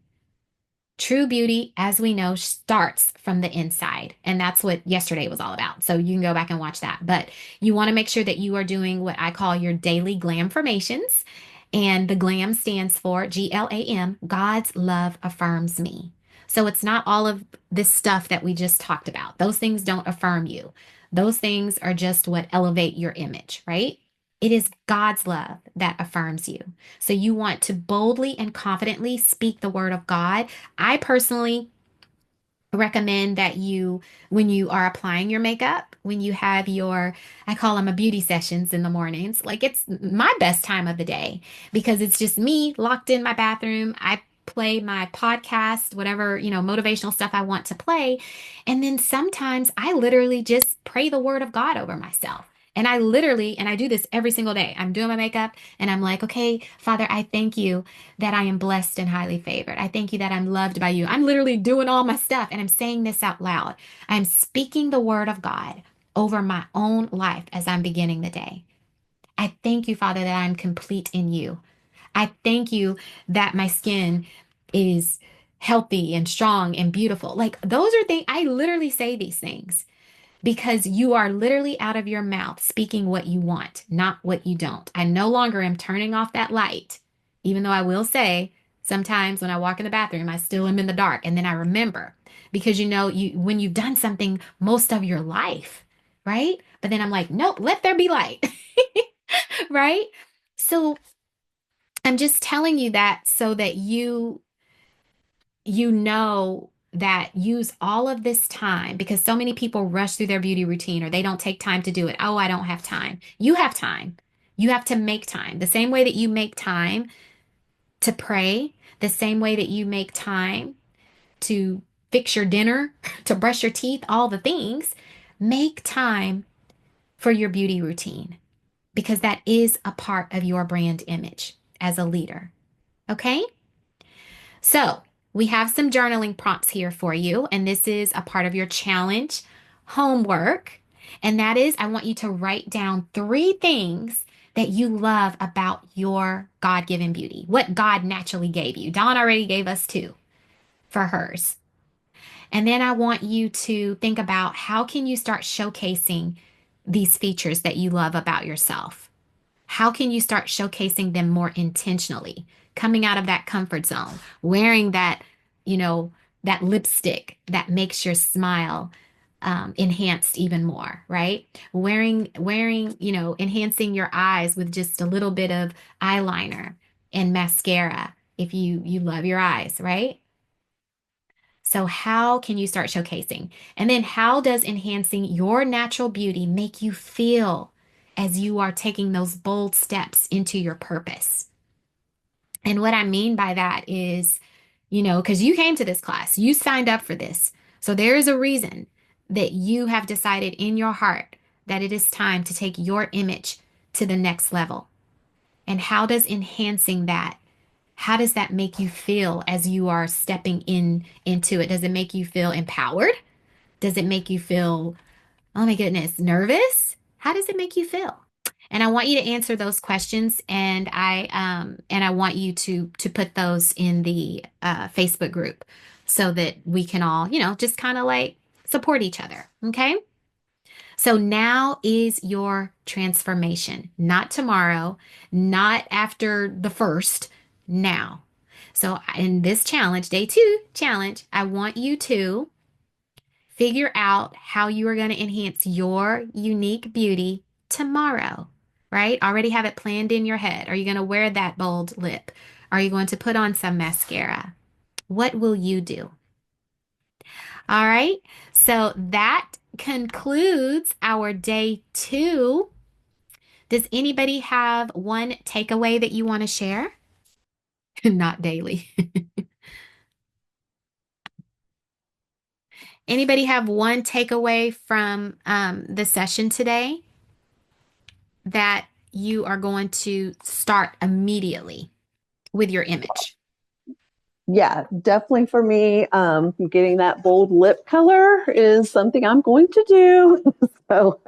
True beauty, as we know, starts from the inside. And that's what yesterday was all about. So you can go back and watch that. But you want to make sure that you are doing what I call your daily glam formations. And the glam stands for GLAM, God's love affirms me. So it's not all of this stuff that we just talked about. Those things don't affirm you. Those things are just what elevate your image, right? It is God's love that affirms you. So you want to boldly and confidently speak the word of God. I personally recommend that when you are applying your makeup, when you have I call them a beauty sessions in the mornings, like it's my best time of the day because it's just me locked in my bathroom. I play my podcast, whatever, motivational stuff I want to play. And then sometimes I literally just pray the word of God over myself. And I do this every single day. I'm doing my makeup and I'm like, okay, Father, I thank you that I am blessed and highly favored. I thank you that I'm loved by you. I'm literally doing all my stuff and I'm saying this out loud. I'm speaking the word of God over my own life as I'm beginning the day. I thank you, Father, that I'm complete in you. I thank you that my skin is healthy and strong and beautiful. Like those are things, I literally say these things because you are literally out of your mouth speaking what you want, not what you don't. I no longer am turning off that light, even though I will say sometimes when I walk in the bathroom, I still am in the dark. And then I remember because when you've done something most of your life, right? But then I'm like, nope, let there be light, right? So I'm just telling you that so that you know that use all of this time because so many people rush through their beauty routine or they don't take time to do it. Oh, I don't have time. You have time. You have to make time. The same way that you make time to pray, the same way that you make time to fix your dinner, to brush your teeth, all the things, make time for your beauty routine because that is a part of your brand image as a leader. Okay? So, we have some journaling prompts here for you, and this is a part of your challenge homework. And that is, I want you to write down three things that you love about your God given beauty, what God naturally gave you. Dawn already gave us two for hers. And then I want you to think about how can you start showcasing these features that you love about yourself? How can you start showcasing them more intentionally, coming out of that comfort zone, wearing that, you know, that lipstick that makes your smile enhanced even more, right? Enhancing your eyes with just a little bit of eyeliner and mascara if you love your eyes, right? So, how can you start showcasing? And then, how does enhancing your natural beauty make you feel as you are taking those bold steps into your purpose? And what I mean by that is, because you came to this class, you signed up for this. So, there is a reason that you have decided in your heart that it is time to take your image to the next level. And how does enhancing that how does that make you feel as you are stepping into it? Does it make you feel empowered? Does it make you feel, oh my goodness, nervous? How does it make you feel? And I want you to answer those questions, and I want you to put those in the Facebook group so that we can all, just kind of like support each other. Okay. So now is your transformation, not tomorrow, not after the first, now. So in this challenge, day two challenge, I want you to figure out how you are going to enhance your unique beauty tomorrow, right? Already have it planned in your head. Are you going to wear that bold lip? Are you going to put on some mascara? What will you do? All right. So that concludes our day two. Does anybody have one takeaway that you want to share? Not daily. Anybody have one takeaway from the session today that you are going to start immediately with your image? Yeah, definitely for me, getting that bold lip color is something I'm going to do. So,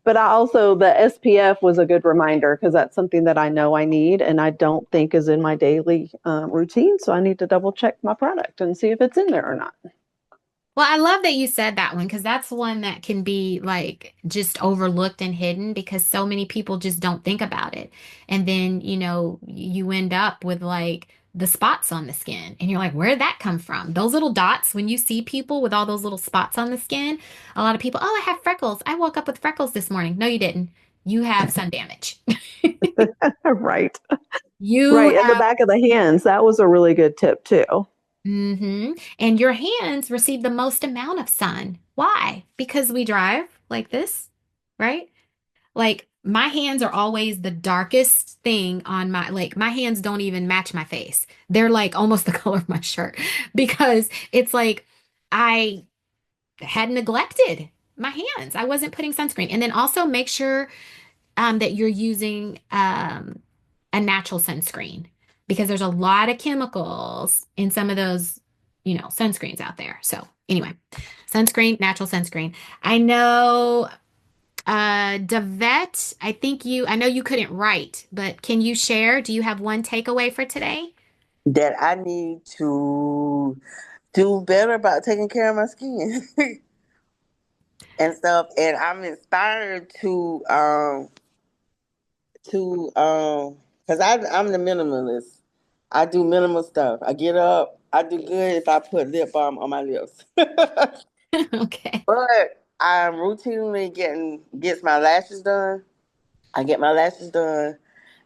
but I also, the SPF was a good reminder because that's something that I know I need and I don't think is in my daily routine. So I need to double check my product and see if it's in there or not. Well, I love that you said that one because that's one that can be like just overlooked and hidden because so many people just don't think about it. And then, you end up with like the spots on the skin and you're like, where did that come from? Those little dots, when you see people with all those little spots on the skin, a lot of people, oh, I have freckles. I woke up with freckles this morning. No, you didn't. You have sun damage. Right. You Right. And the have back of the hands, that was a really good tip too. And your hands receive the most amount of sun. Why? Because we drive like this, right? Like my hands are always the darkest thing on my hands don't even match my face. They're like almost the color of my shirt because it's like I had neglected my hands. I wasn't putting sunscreen. And then also make sure that you're using a natural sunscreen because there's a lot of chemicals in some of those, sunscreens out there. So, anyway, sunscreen, natural sunscreen. I know, Davette, I know you couldn't write, but can you share? Do you have one takeaway for today? That I need to do better about taking care of my skin and stuff. And I'm inspired because I'm the minimalist. I do minimal stuff. I get up. I do good if I put lip balm on my lips. But Okay. I'm routinely gets my lashes done. I get my lashes done,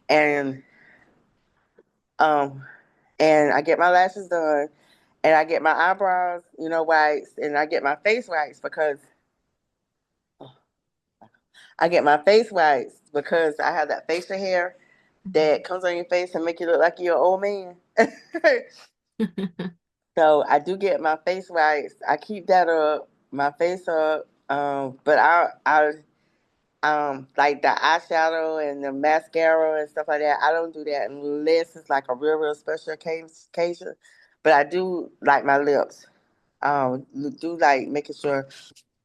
and um and I get my lashes done, and I get my eyebrows, waxed, and I get my face waxed because I have that facial hair that comes on your face and make you look like you're an old man. So I do get my face waxed. I keep that up, my face up. But I like the eyeshadow and the mascara and stuff like that. I don't do that unless it's like a real special occasion. But I do like my lips. Do like making sure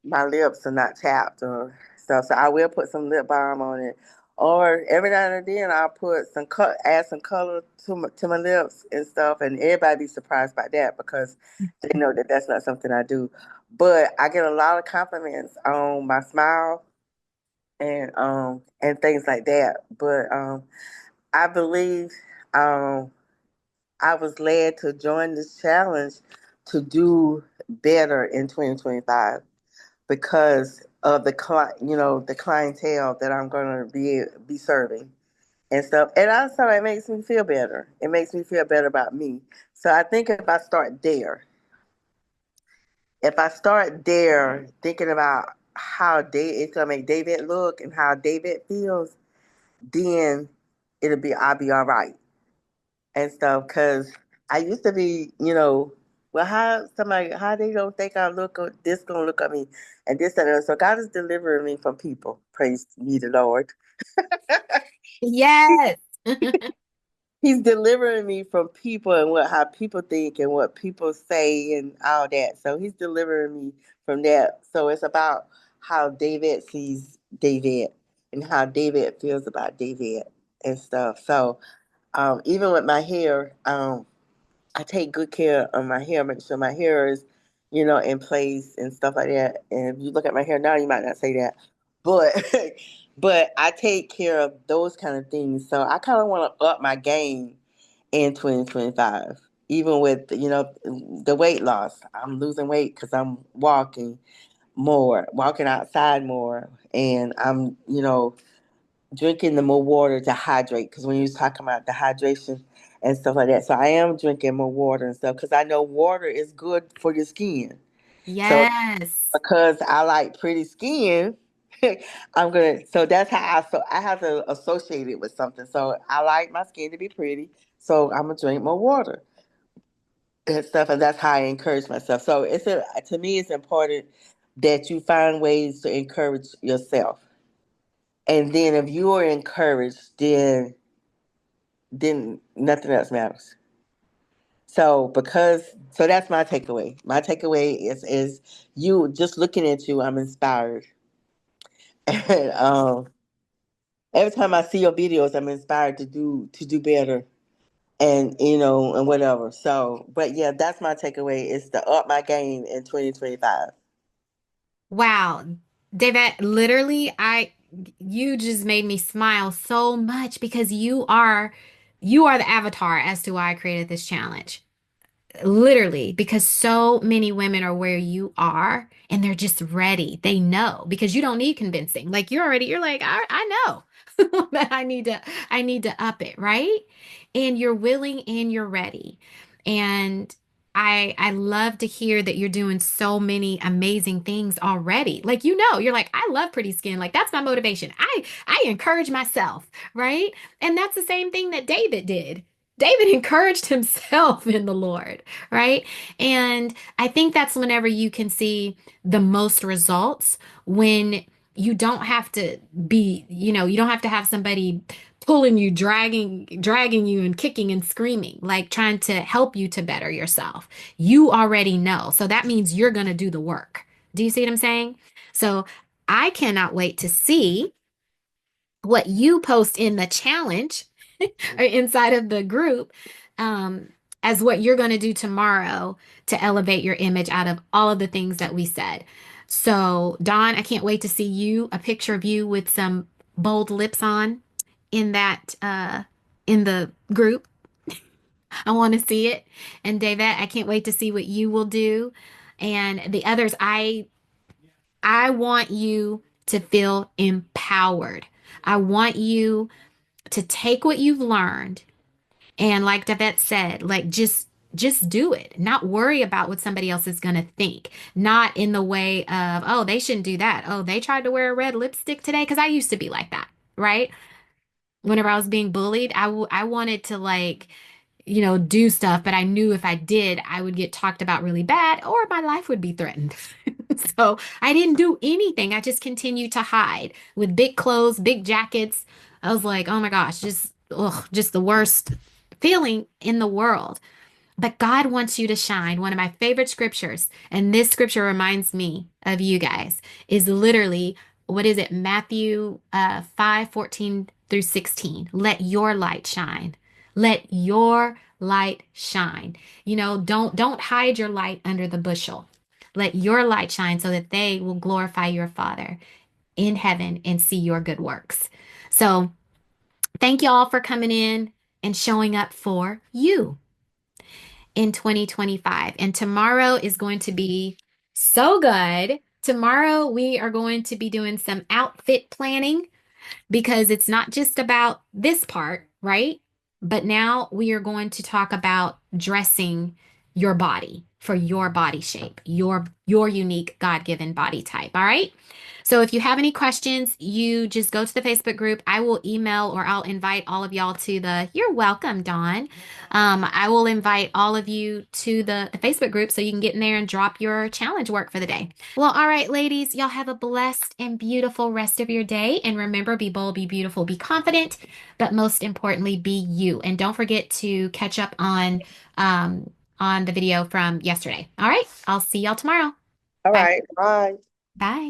my lips are not chapped or stuff. So I will put some lip balm on it. Or every now and then I'll put add some color to my lips and stuff, and everybody be surprised by that because they know that that's not something I do. But I get a lot of compliments on my smile and things like that. But I believe um I was led to join this challenge to do better in 2025 because of the clientele that I'm gonna be serving and stuff. And also, it makes me feel better. It makes me feel better about me. So I think if I start there, thinking about how it's gonna make David look and how David feels, then I'll be all right and stuff. Cause I used to be, well, how they don't think I look or this gonna look at me and this and that. So God is delivering me from people. Praise be the Lord. Yes. He's delivering me from people and how people think and what people say and all that. So he's delivering me from that. So it's about how David sees David and how David feels about David and stuff. So even with my hair, I take good care of my hair, make sure my hair is, in place and stuff like that. And if you look at my hair now, you might not say that, but but I take care of those kind of things. So I kind of want to up my game in 2025. Even with the weight loss, I'm losing weight because I'm walking outside more, and I'm drinking the more water to hydrate because when you was talking about the hydration and stuff like that. So I am drinking more water and stuff because I know water is good for your skin. So Yes. because I like pretty skin, so that's how I have to associate it with something. So I like my skin to be pretty. So I'm gonna drink more water and stuff, and that's how I encourage myself. So to me, it's important that you find ways to encourage yourself. And then if you are encouraged, then nothing else matters. So that's my takeaway. My takeaway is you just looking at you, I'm inspired. And every time I see your videos, I'm inspired to do better and and whatever. So, but yeah, that's my takeaway is to up my game in 2025. Wow. David, literally, you just made me smile so much because you are the avatar as to why I created this challenge. Literally, because so many women are where you are and they're just ready. They know because you don't need convincing. Like you're like, I know that I need to up it, right? And you're willing and you're ready. And I love to hear that you're doing so many amazing things already. Like you're like, I love pretty skin. Like that's my motivation. I encourage myself, right? And that's the same thing that David did. David encouraged himself in the Lord, right? And I think that's whenever you can see the most results when you don't have to you don't have to have somebody pulling you, dragging you and kicking and screaming, like trying to help you to better yourself. You already know. So that means you're going to do the work. Do you see what I'm saying? So I cannot wait to see what you post in the challenge or inside of the group um, as what you're going to do tomorrow to elevate your image out of all of the things that we said. So, Dawn, I can't wait to see a picture of you with some bold lips on in that in the group. I want to see it. And David, I can't wait to see what you will do. And the others, I want you to feel empowered. I want you to take what you've learned and like Davette said, like just do it. Not worry about what somebody else is going to think. Not in the way of, oh, they shouldn't do that. Oh, they tried to wear a red lipstick today. Because I used to be like that, right? Whenever I was being bullied, I wanted to like, do stuff, but I knew if I did, I would get talked about really bad or my life would be threatened. So I didn't do anything. I just continued to hide with big clothes, big jackets. I was like, oh my gosh, just the worst feeling in the world. But God wants you to shine. One of my favorite scriptures, and this scripture reminds me of you guys, is literally, what is it? Matthew 5:14 through 16. Let your light shine. Let your light shine. Don't hide your light under the bushel. Let your light shine so that they will glorify your Father in heaven and see your good works. So thank you all for coming in and showing up for you in 2025. And tomorrow is going to be so good. Tomorrow, we are going to be doing some outfit planning because it's not just about this part, right? But now we are going to talk about dressing your body for your body shape, your unique God-given body type, all right? So if you have any questions, you just go to the Facebook group. I will email or I'll invite all of y'all to you're welcome, Dawn. I will invite all of you to the Facebook group so you can get in there and drop your challenge work for the day. Well, all right, ladies, y'all have a blessed and beautiful rest of your day. And remember, be bold, be beautiful, be confident, but most importantly, be you. And don't forget to catch up on the video from yesterday. All right, I'll see y'all tomorrow. All Bye. right, bye. Bye.